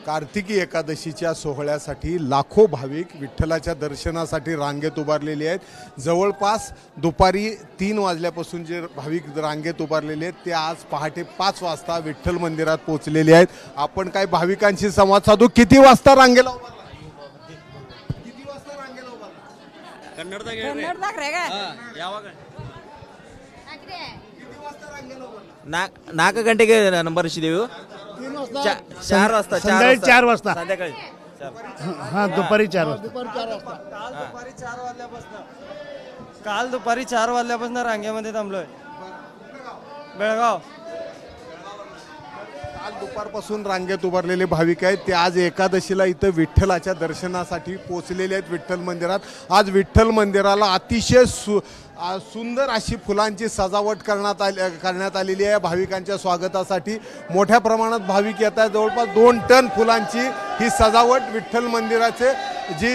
कार्तिकी एकादशीच्या सोहळ्यासाठी लाखो भाविक विठ्ठलाच्या दर्शनासाठी रांगेत उभारलेले आहेत। जवळपास दुपारी 3 वाजल्यापासून जे भाविक रांगेत उभारलेले आहेत ते आज पहाटे 5 वाजता विठ्ठल मंदिरात पोहोचलेले आहेत। आपण काय भाविकांशी संवाद साधू। किती वाजता रांगेला उभारला? किती वाजता रांगेला उभारला? कन्नडದಾಗ रे ಯಾವಾಗ किती वाजता रांगेला उभारला? 4 ಗಂಟೆಗೆ ನಂಬರ್ ಇಸಿದೆವು 4 वाजता संध्याकाळी 4 वाजता संध्याकाळी हां दुपारी 4 वाजता दुपारी 4 वाजल्यापासून काल दुपारी 4 वाजल्यापासून रांगेमध्ये थांबलोय बेळगाव। काल दुपारपासून रांगेत उभारलेले भाविक आहेत ते आज एकादशीला इथं विठ्ठलाच्या दर्शनासाठी पोहोचलेले आहेत विठ्ठल मंदिरात। आज विठ्ठल मंदिराला अतिशय सुंदर अशी फुलांची सजावट करण्यात आलेली आहे। भाविकांच्या स्वागतासाठी मोठ्या प्रमाणात भाविक येत आहेत। जवळपास 2 टन फुलांची ही सजावट विठ्ठल मंदिराचे जी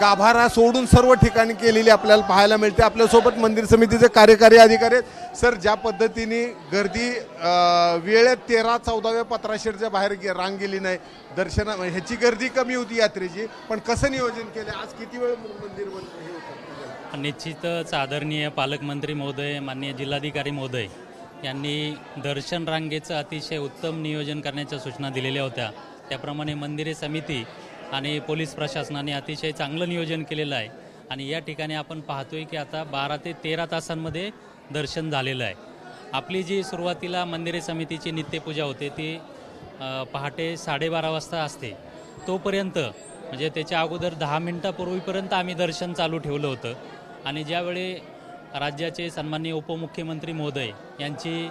गाभारा सोडून सर्व ठिकाणी केलेली आपल्याला पाहायला मिळते। आपल्यासोबत मंदिर समितीचे कार्यकारी अधिकारी आहेत। सर, ज्या पद्धतीने गर्दी वेळेत 13-14व्या पत्राशेरच्या बाहेर रांग गेली नाही, दर्शना ह्याची गर्दी कमी होती यात्रेची, पण कसं नियोजन केलं? आज किती वेळ मंदिर बंद होतं? निश्चितच आदरणीय पालकमंत्री महोदय, माननीय जिल्हाधिकारी महोदय यांनी दर्शन रांगेचं अतिशय उत्तम नियोजन करण्याच्या सूचना दिलेल्या होत्या। त्याप्रमाणे मंदिरे समिती आणि पोलीस प्रशासनाने अतिशय चांगलं नियोजन केलेलं आहे आणि या ठिकाणी आपण पाहतोय की आता 12 ते 13 तासांमध्ये दर्शन झालेलं आहे। आपली जी सुरुवातीला मंदिरे समितीची नित्यपूजा होते ती पहाटे 12:30 वाजता असते। तोपर्यंत म्हणजे त्याच्या अगोदर 10 मिनिटापूर्वीपर्यंत आम्ही दर्शन चालू ठेवलं होतं आणि ज्यावेळी राज्याचे सन्माननीय उपमुख्यमंत्री महोदय यांची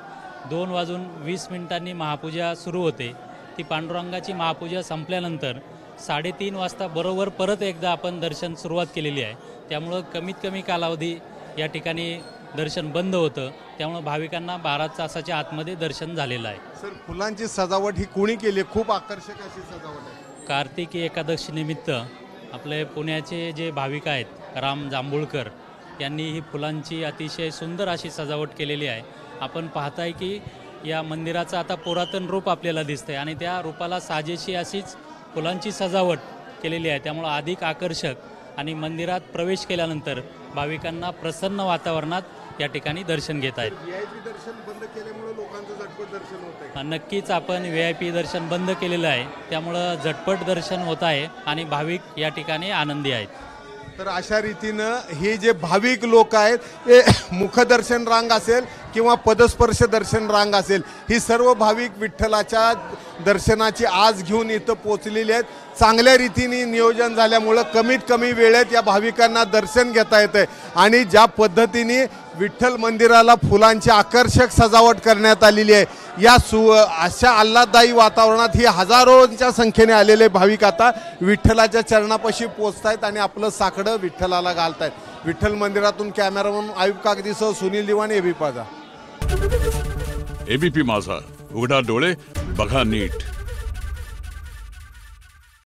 2:20 महापूजा सुरू होते, ती पांडुरंगाची महापूजा संपल्यानंतर 3:30 वाजता बरोबर परत एकदा आपण दर्शन सुरुवात केलेली आहे। त्यामुळं कमीत कमी कालावधी या ठिकाणी दर्शन बंद होतं, त्यामुळं भाविकांना 12 तासाच्या आतमध्ये दर्शन झालेलं आहे। सर, फुलांची सजावट ही कोणी केली? खूप आकर्षक अशी सजावट आहे। कार्तिकी एकादशी निमित्त आपले पुण्याचे जे भाविक आहेत राम जांभूळकर यांनी ही फुलांची अतिशय सुंदर अशी सजावट केलेली आहे। आपण पाहताय की या मंदिराचं आता पुरातन रूप आपल्याला दिसतंय आणि त्या रूपाला साजेशी अशीच फुलांची सजावट केलेली आहे। त्यामुळे अधिक आकर्षक आणि मंदिरात प्रवेश केल्यानंतर भाविकांना प्रसन्न वातावरणात या ठिकाणी दर्शन घेत आहेत। व्हीआयपी दर्शन बंद केल्यामुळे लोकांचं झटपट दर्शन होत आहे। नक्कीच आपण VIP दर्शन बंद केलेलं आहे, त्यामुळं झटपट दर्शन होत आहे आणि भाविक या ठिकाणी आनंदी आहेत। तर अशा रीतीनं हे जे भाविक लोक आहेत हे मुखदर्शन रांग असेल किंवा पदस्पर्श दर्शन रांग असेल, ही सर्व भाविक विठ्ठलाच्या दर्शनाची आज घेऊन इथं पोचलेली आहेत। चांगल्या रीतीने नियोजन झाल्यामुळं कमीत कमी वेळेत या भाविकांना दर्शन घेता येते आणि ज्या पद्धतीने विठ्ठल मंदिराला फुलांची आकर्षक सजावट करण्यात आलेली आहे, या अशा आल्हाददायी वातावरणात ही हजारोंच्या संख्येने आलेले भाविक आता विठ्ठलाच्या चरणापाशी पोचतायत आणि आपलं साकडं विठ्ठलाला घालतायत। विठ्ठल मंदिरातून कॅमेरामन आयुब कागदीसह सुनील दिवाणी, एबीपी माझा। एबीपी माझा, उघडा डोळे बघा नीट।